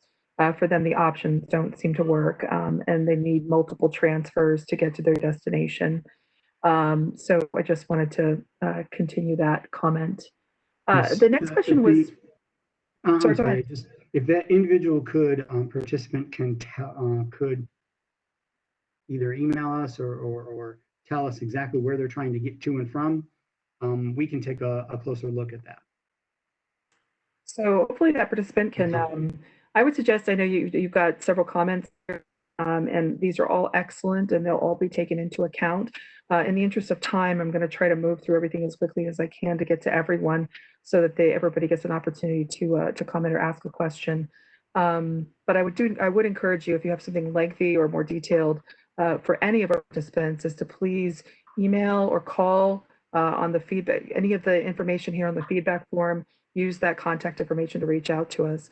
for them, the options don't seem to work, and they need multiple transfers to get to their destination. So I just wanted to continue that comment. The next question was, sorry, just if that individual participant could either email us or tell us exactly where they're trying to get to and from, we can take a closer look at that. So hopefully that participant can, I would suggest, I know you've got several comments, and these are all excellent and they'll all be taken into account. In the interest of time, I'm going to try to move through everything as quickly as I can to get to everyone so that everybody gets an opportunity to comment or ask a question. But I would encourage you, if you have something lengthy or more detailed for any of our participants, is to please email or call on the feedback, any of the information here on the feedback form. Use that contact information to reach out to us.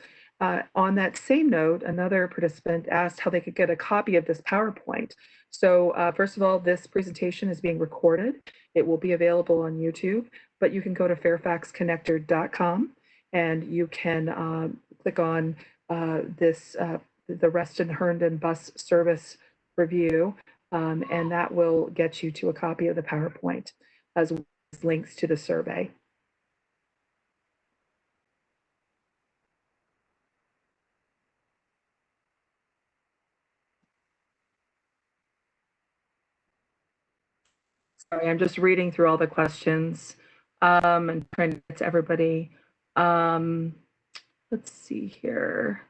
On that same note, another participant asked how they could get a copy of this PowerPoint. So first of all, this presentation is being recorded. It will be available on YouTube, but you can go to fairfaxconnector.com and you can click on the Reston-Herndon bus service review, and that will get you to a copy of the PowerPoint as well as links to the survey. Sorry, I'm just reading through all the questions and trying to get to everybody. Let's see here.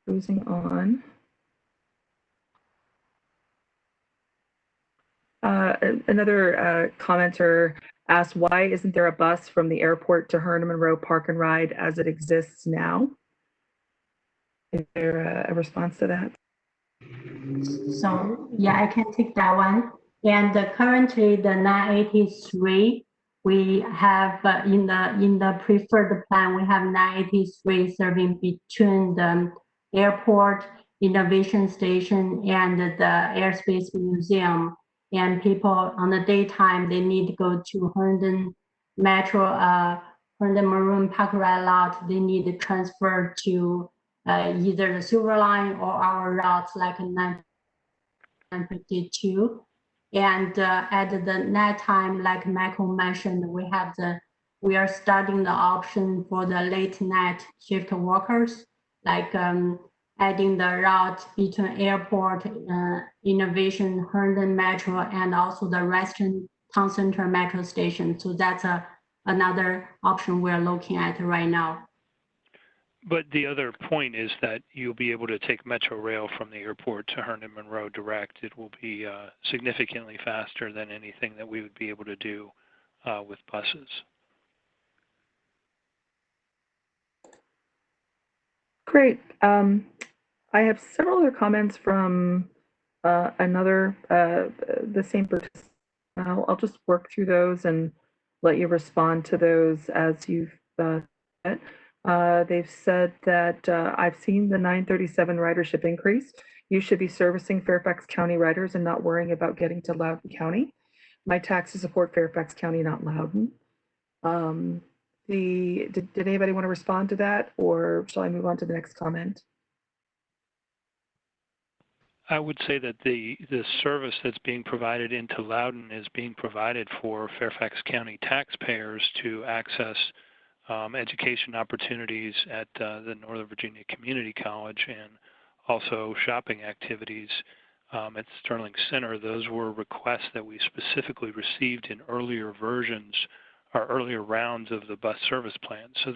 Cruising on. Another commenter asked, why isn't there a bus from the airport to Herndon Monroe Park and Ride as it exists now? Is there a response to that? So yeah, I can take that one. And currently the 983, we have in the preferred plan, we have 983 serving between the airport, innovation station, and the airspace museum. And people on the daytime, they need to go to Herndon Metro, Herndon Maroon Park Ride lot. They need to transfer to either the Silver Line or our routes like 952. And at the night time, like Michael mentioned, we are starting the option for the late night shift workers, like adding the route between airport, innovation, Herndon Metro, and also the Reston Town Center Metro station. So that's another option we're looking at right now. But the other point is that you'll be able to take Metro Rail from the airport to Herndon Monroe direct. It will be significantly faster than anything that we would be able to do with buses. Great. I have several other comments from the same participant. I'll just work through those and let you respond to those as you've said. They've said that I've seen the 937 ridership increase. You should be servicing Fairfax County riders and not worrying about getting to Loudoun County. My taxes support Fairfax County, not Loudoun. Did anybody want to respond to that, or shall I move on to the next comment? I would say that the service that's being provided into Loudoun is being provided for Fairfax County taxpayers to access education opportunities at the Northern Virginia Community College and also shopping activities at Sterling Center. Those were requests that we specifically received in earlier versions or earlier rounds of the bus service plan. So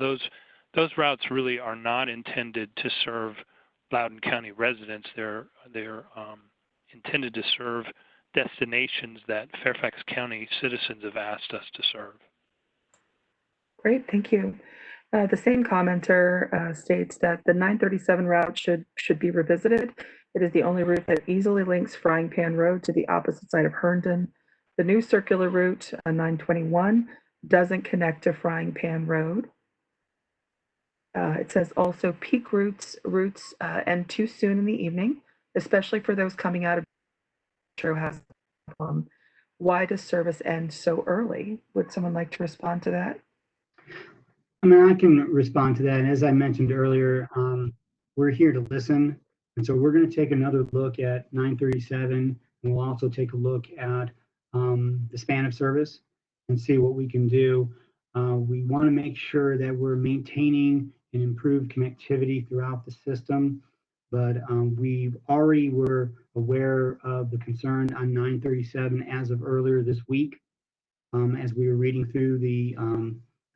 those routes really are not intended to serve Loudoun County residents. They're intended to serve destinations that Fairfax County citizens have asked us to serve. Great, thank you. The same commenter states that the 937 route should be revisited. It is the only route that easily links Frying Pan Road to the opposite side of Herndon. The new circular route, 921, doesn't connect to Frying Pan Road. It says also peak routes end too soon in the evening, especially for those coming out of metro has a problem. Why does service end so early? Would someone like to respond to that? I mean, I can respond to that. And as I mentioned earlier, we're here to listen. And so we're going to take another look at 937, and we'll also take a look at the span of service and see what we can do. We want to make sure that we're maintaining and improved connectivity throughout the system. But we already were aware of the concern on 937 as of earlier this week as we were reading through the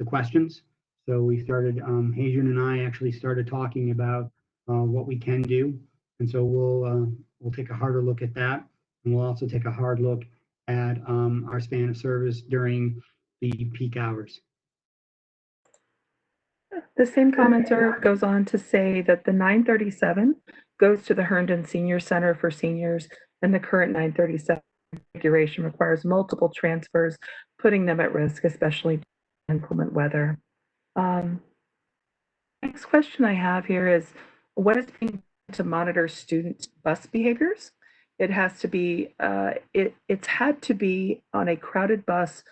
questions. So we started, Hadrian and I actually started talking about what we can do. And so we'll take a harder look at that. And we'll also take a hard look at our span of service during the peak hours. The same commenter goes on to say that the 937 goes to the Herndon Senior Center for seniors, and the current 937 configuration requires multiple transfers, putting them at risk, especially in inclement weather. Next question I have here is, what is being done to monitor student bus behaviors? It has to be, it's had to be on a crowded bus.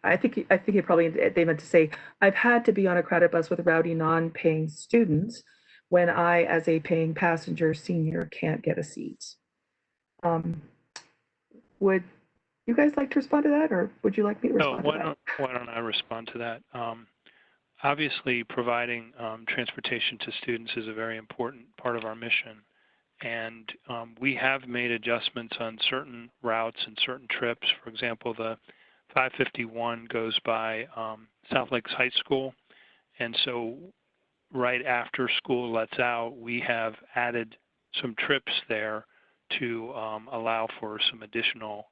I think it probably, they meant to say, I've had to be on a crowded bus with rowdy non-paying students when I, as a paying passenger senior, can't get a seat. Would you guys like to respond to that, or would you like me to respond to that? Why don't I respond to that? Obviously, providing transportation to students is a very important part of our mission. And we have made adjustments on certain routes and certain trips. For example, the 551 goes by South Lakes High School. And so right after school lets out, we have added some trips there to allow for some additional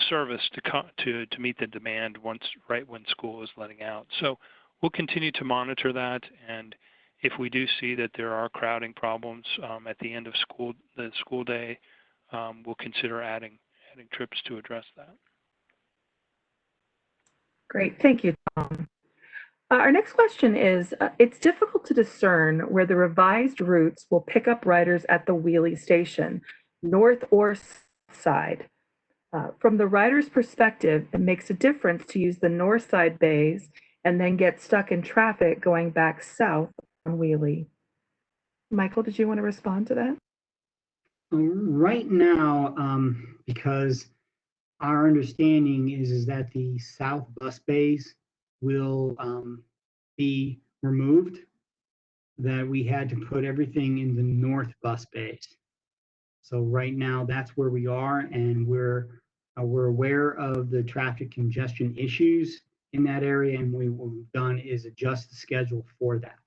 service to meet the demand right when school is letting out. So we'll continue to monitor that, and if we do see that there are crowding problems at the end of the school day, we'll consider adding trips to address that. Great, thank you, Tom. Our next question is, it's difficult to discern where the revised routes will pick up riders at the Wheelie station, north or side. From the rider's perspective, it makes a difference to use the north side bays and then get stuck in traffic going back south on Wheelie. Michael, did you want to respond to that? Right now, because our understanding is that the south bus bays will be removed, that we had to put everything in the north bus bays. So right now, that's where we are, and we're aware of the traffic congestion issues in that area, and what we've done is adjust the schedule for that.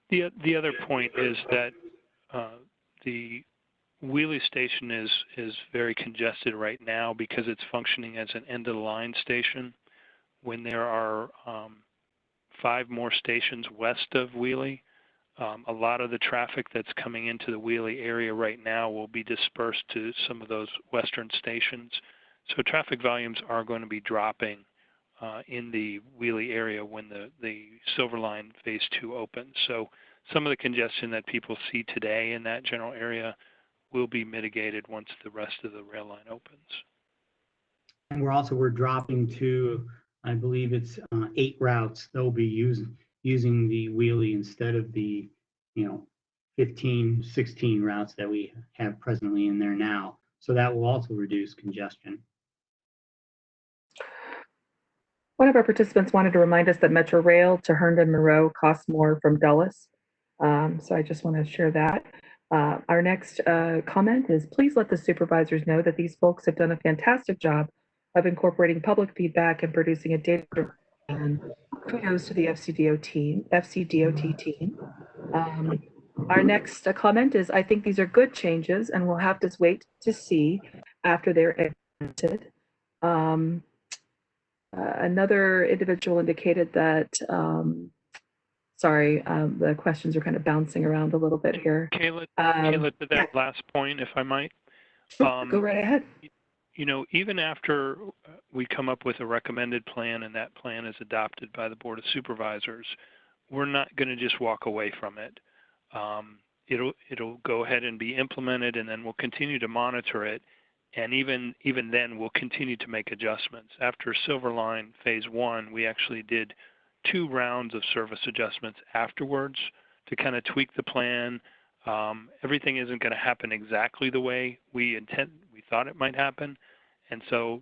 The other point is that the Wheelie station is very congested right now because it's functioning as an end-of-the-line station. When there are 5 more stations west of Wheelie, a lot of the traffic that's coming into the Wheelie area right now will be dispersed to some of those western stations. So traffic volumes are going to be dropping in the Wheelie area when the Silver Line Phase 2 opens. So some of the congestion that people see today in that general area will be mitigated once the rest of the rail line opens. And we're dropping to, I believe it's 8 routes. They'll be using the Wheelie instead of the 15, 16 routes that we have presently in there now. So that will also reduce congestion. One of our participants wanted to remind us that Metro Rail to Herndon Monroe costs more from Dulles. So I just want to share that. Our next comment is, please let the supervisors know that these folks have done a fantastic job of incorporating public feedback and producing a data plan. Kudos to the FCDOT team. Our next comment is, I think these are good changes and we'll have to wait to see after they're implemented. Another individual indicated that, the questions are kind of bouncing around a little bit here. Kayla, to that last point, if I might. Go right ahead. Even after we come up with a recommended plan and that plan is adopted by the Board of Supervisors, we're not going to just walk away from it. It'll go ahead and be implemented, and then we'll continue to monitor it. And even then, we'll continue to make adjustments. After Silver Line Phase 1, we actually did 2 rounds of service adjustments afterwards to kind of tweak the plan. Everything isn't going to happen exactly the way we thought it might happen. And so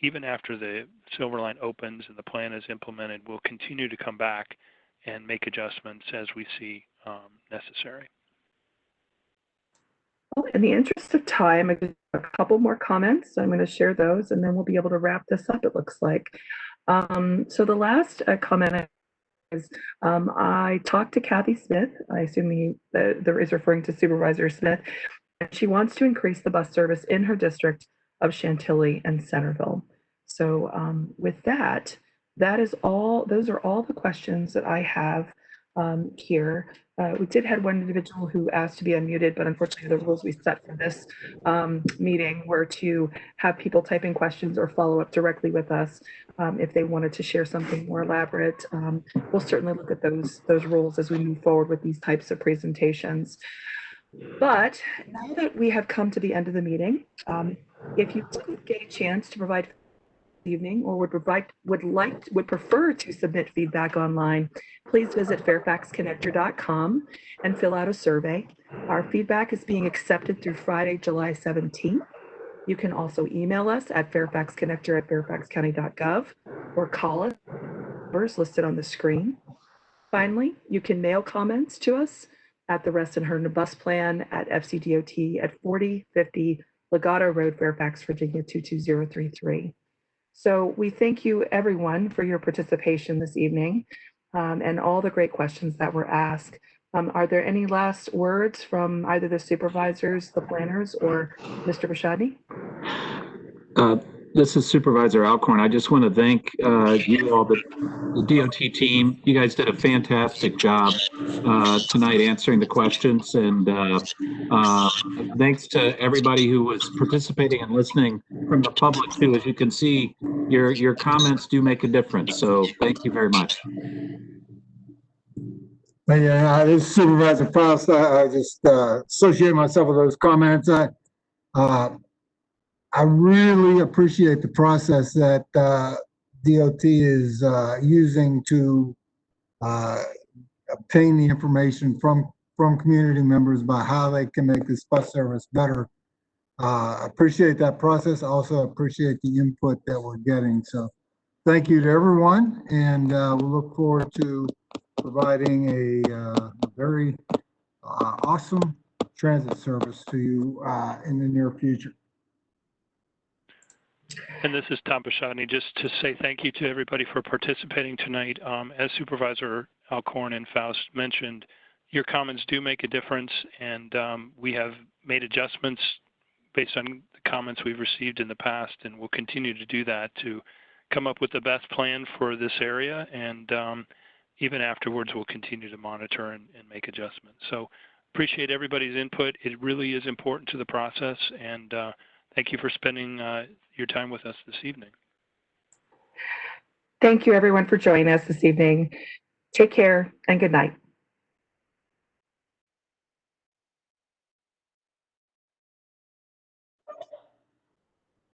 even after the Silver Line opens and the plan is implemented, we'll continue to come back and make adjustments as we see necessary. Well, in the interest of time, I have a couple more comments. So I'm going to share those and then we'll be able to wrap this up, it looks like. So the last comment is, I talked to Kathy Smith. I assume the is referring to Supervisor Smith. And she wants to increase the bus service in her district of Chantilly and Centerville. So with that, those are all the questions that I have here. We did have one individual who asked to be unmuted, but unfortunately the rules we set for this meeting were to have people type in questions or follow up directly with us if they wanted to share something more elaborate. We'll certainly look at those rules as we move forward with these types of presentations. But now that we have come to the end of the meeting, if you didn't get a chance to provide evening or would prefer to submit feedback online, please visit fairfaxconnector.com and fill out a survey. Our feedback is being accepted through Friday, July 17th. You can also email us at fairfaxconnector@fairfaxcounty.gov or call us, numbers listed on the screen. Finally, you can mail comments to us at the Reston-Herndon bus plan at FCDOT at 4050 Legato Road, Fairfax, Virginia 22033. So we thank you, everyone, for your participation this evening and all the great questions that were asked. Are there any last words from either the supervisors, the planners, or Mr. Bashadny? This is Supervisor Alcorn. I just want to thank you all, the DOT team. You guys did a fantastic job tonight answering the questions, and thanks to everybody who was participating and listening from the public too. As you can see, your comments do make a difference. So thank you very much. Yeah, this is Supervisor Faust. I just associate myself with those comments. I really appreciate the process that DOT is using to obtain the information from community members about how they can make this bus service better. I appreciate that process. I also appreciate the input that we're getting. So thank you to everyone, and we'll look forward to providing a very awesome transit service to you in the near future. And this is Tom Bashadny. Just to say thank you to everybody for participating tonight. As Supervisor Alcorn and Faust mentioned, your comments do make a difference, and we have made adjustments based on the comments we've received in the past, and we'll continue to do that to come up with the best plan for this area. And even afterwards, we'll continue to monitor and make adjustments. So appreciate everybody's input. It really is important to the process, and thank you for spending your time with us this evening. Thank you, everyone, for joining us this evening. Take care and good night.